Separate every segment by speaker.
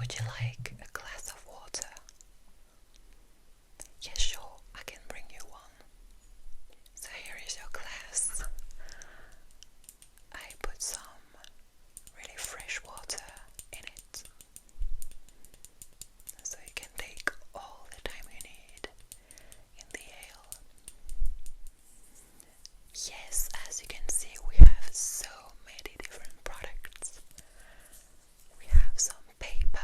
Speaker 1: Would you like a glass of water? Yes, sure, I can bring you one. So here is your glass. I put some really fresh water in it, so you can take all the time you need in the ale. Yes, as you can see, we have so many different products. We have some paper,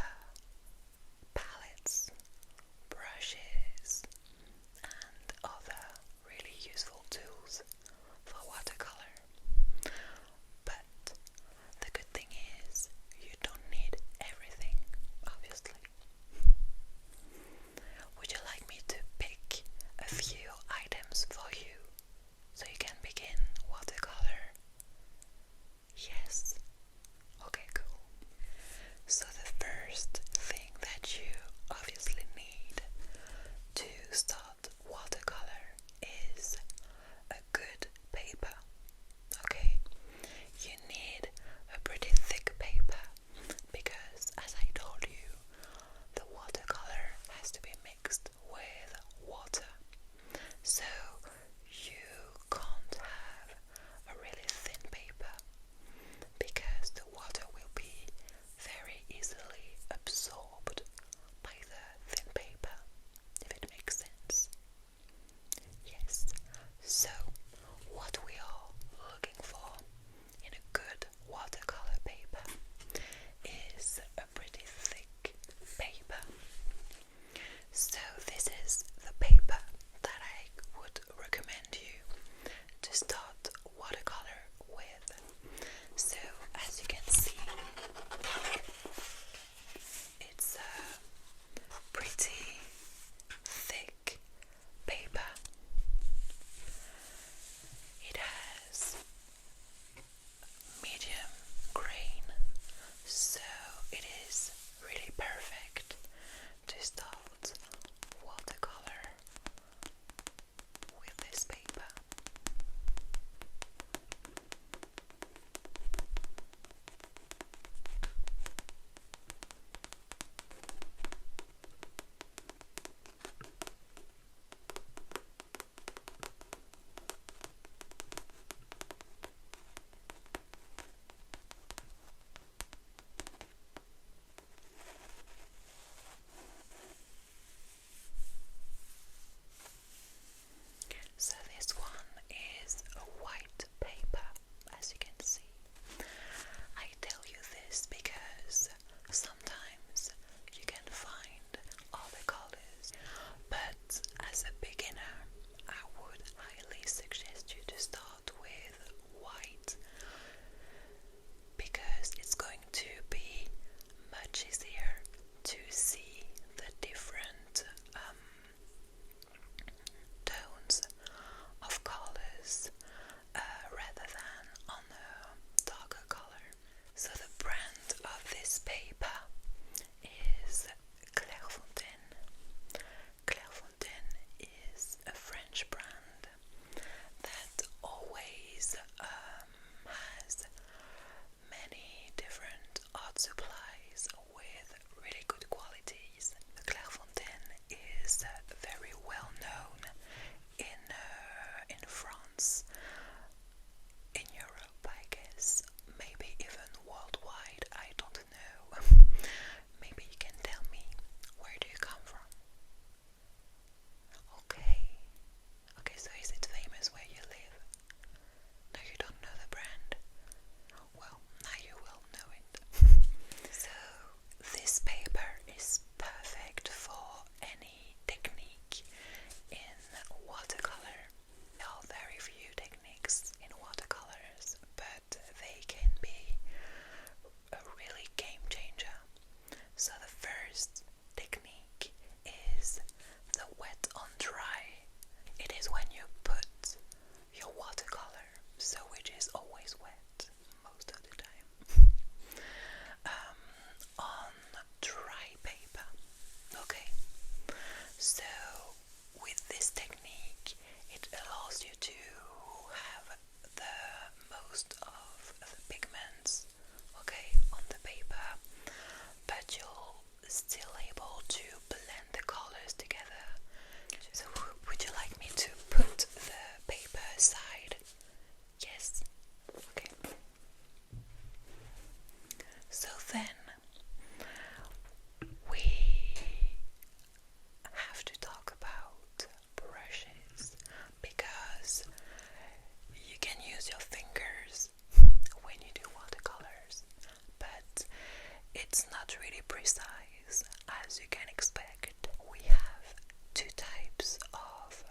Speaker 1: precise as you can expect. We have two types of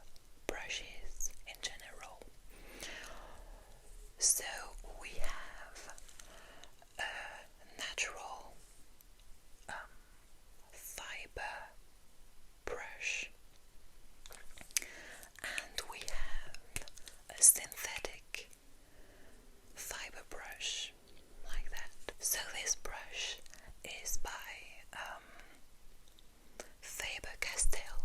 Speaker 1: brushes in general. So we have a natural fiber brush, and we have a synthetic fiber brush like that. So this brush is by Faber-Castell,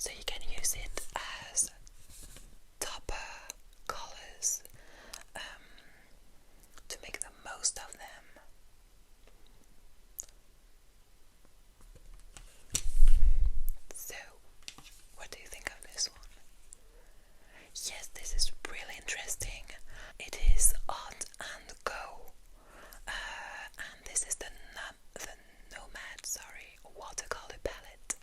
Speaker 1: so you can use it as topper colors to make the most of them. So, what do you think of this one? Yes, this is really interesting. It is art and go, and this is the Nomad, watercolor palette.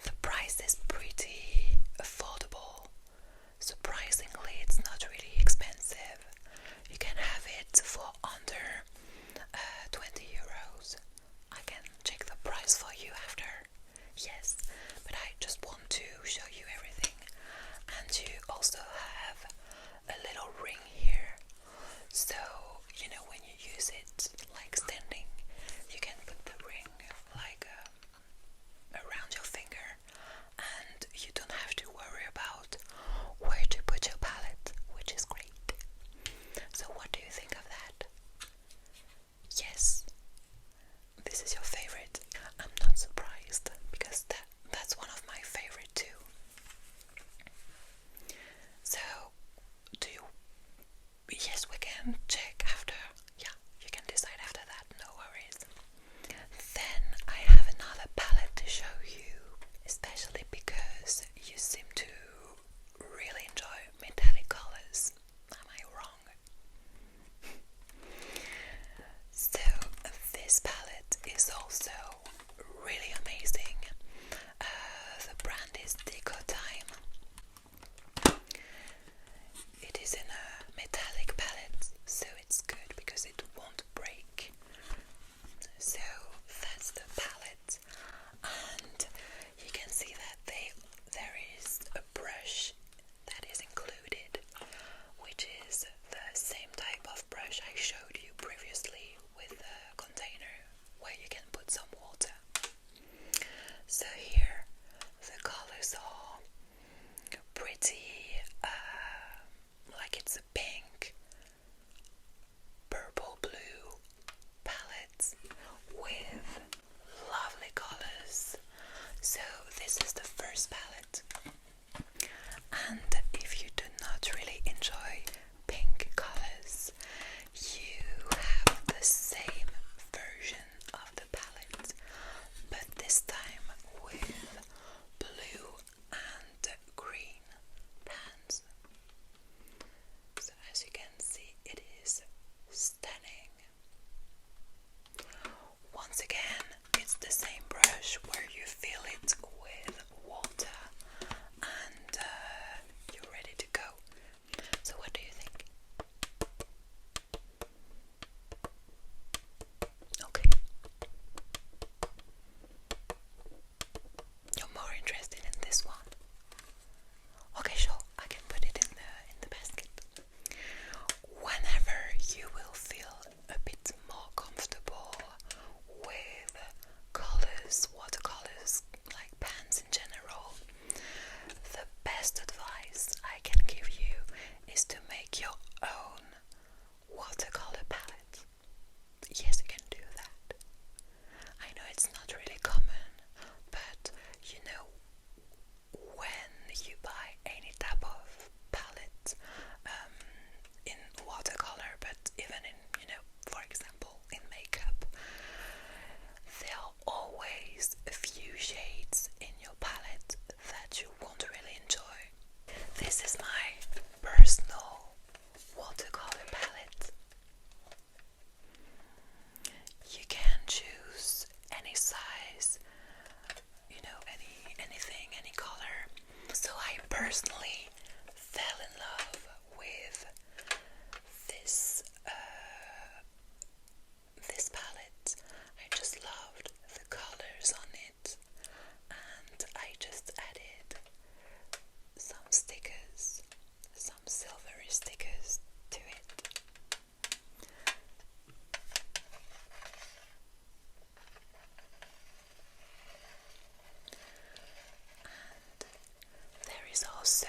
Speaker 1: The price is pretty affordable. Surprisingly, it's not really expensive. You can have it for under 20 euros. I can check the price for you after. Yes, but I just want to show you everything. And you also have a little ring here. So, you know, when you use it like standing, you can put the ring like around your finger, and you don't have to worry about where to put your palette, which is great. So what do you think of that? Yes, this is your favorite. I'm not surprised, because that's one of my favorite too. So, do you? Yes, we can check after. Yeah, you can decide after that, no worries. Then I have another palette to show you, especially because you seem to really enjoy metallic colors. Am I wrong? So this palette is also really amazing. The brand is Deco Time. It is in a metallic palette, so it's good because it won't break. So that's the palette, and you can see that there is a brush that is included, which is the same type of brush I showed you previously with the container where you can put some water. So here the colors are pretty, like it's a pink, purple, blue palette with lovely colors. So this is the first palette, and if you do not really enjoy pink colors, you have the same version of the palette, but this time with blue and green pans. So as you can see, it is stunning. Once again, it's the same brush where you fill it with water, and you're ready to go. So what do you think? Okay. You're more interested in this one? Okay, sure, I can put it in the basket. Whenever you will feel a bit more comfortable with colors, watercolors, like pens in general, the best advice I can give you is to make your own watercolor palette. Yes, you can do that. I know it's not really common, but you know, when you buy any type of palette, in watercolor, but even in, you know, for example, in makeup, there are always a few shades in your palette that you won't really enjoy. This is my personal watercolor palette. You can choose any size, you know, anything, any color. So I personally fell in love with this this palette. I just loved the colors on it, and I just added some stickers, some silvery stickers to it. And there is also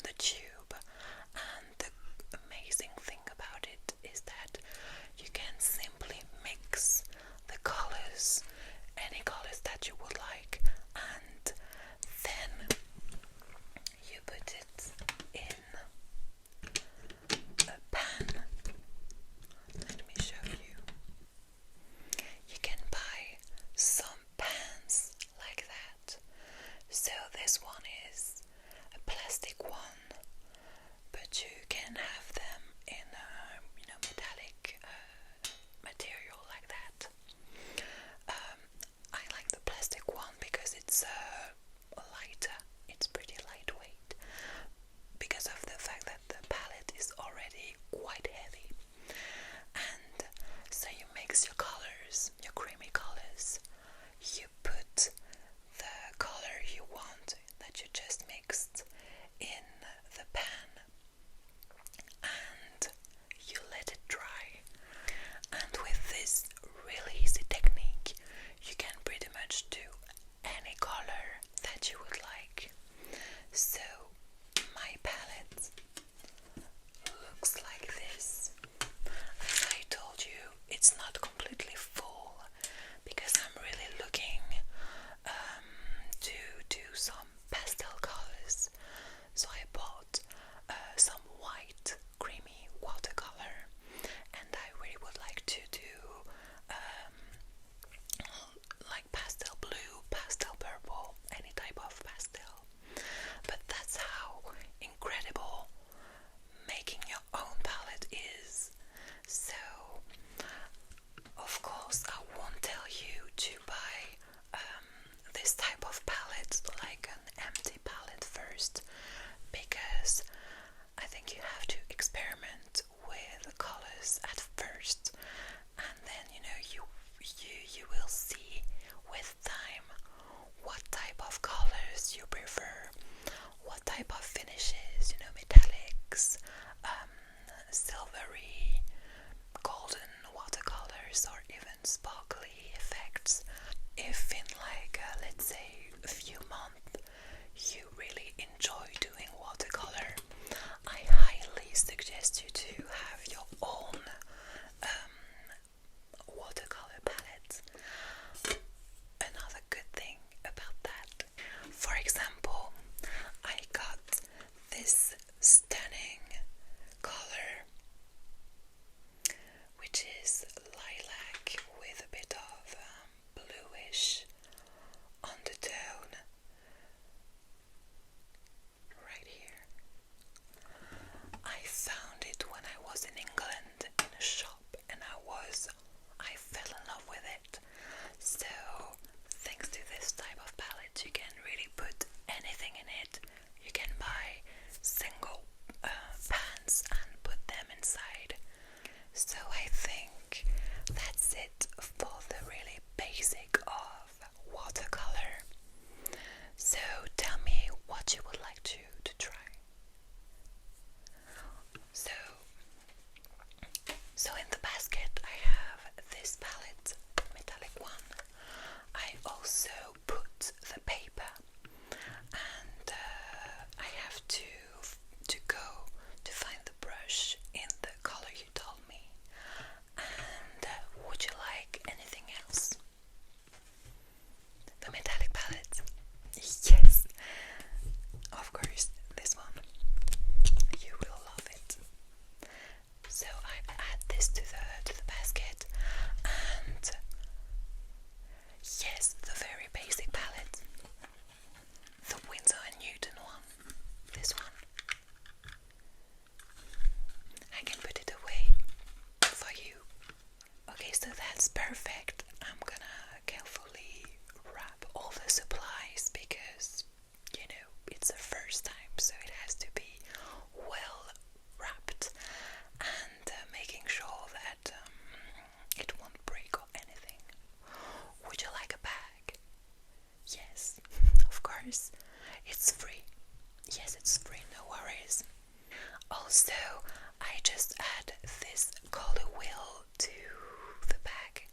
Speaker 1: the tube. And the amazing thing about it is that you can simply mix the colors, any colors that you would like, and then you put it in a pan. Let me show you. You can buy some pans like that. So this one is a plastic one, but you can have them in a metallic material like that. I like the plastic one because it's lighter. It's pretty lightweight because of the fact that the palette is already quite heavy. And so you mix your colors, your creamy colors. You put the color you want that you just mixed in the pan, and you let it dry. And with this really easy technique, you can pretty much do any color that you would like. So my palette looks like this. As I told you, it's not completely full because I'm really looking to do some pastel colors. So I bought some white creamy watercolor, and I really would like to do like pastel blue, pastel purple, any type of pastel. But that's how incredible making your own palette is. So of course I won't tell you to buy this type of palette, like an empty palette first, because I think you have to experiment with the colors at first, and then you will see with time what type of colors you prefer, what type of finishes, metallics, silvery, golden watercolors, or even sparkly effects. If in let's say a few months you really enjoy doing watercolor, I highly suggest you to have your own watercolor palette. Another good thing about that, for example, I got this stunning color, which is lilac with a bit of bluish undertone right here. I found it when I was in England in a shop, and I fell in love with it. So thanks to this type of palette, you can really put anything in it. You can buy single pans and put them inside. So I think that's it for the really basic of watercolor. So tell me what you would like to try. So in the basket I have this palette, metallic one. I also put the paper, and I have to go to find the brush in the color you told me. And would you like anything else? The metallic palette? Yes, of course, this one. You will love it. So I add this to the basket, and yes, the very basic palette, the Winsor & Newton one, this one. I can put it away for you. Okay, so that's perfect. I'm gonna carefully wrap all the supplies because it's the first time, so it has to be well wrapped, and making sure that it won't break or anything. Would you like a bag? Yes, of course. It's free. Yes, it's free, no worries. Also, I just add this color wheel to the bag.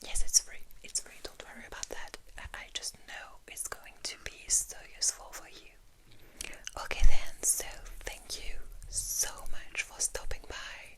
Speaker 1: Yes, it's free. It's free. Don't worry about that. I just know it's going to be so useful for you. Okay then, so thank you so much for stopping by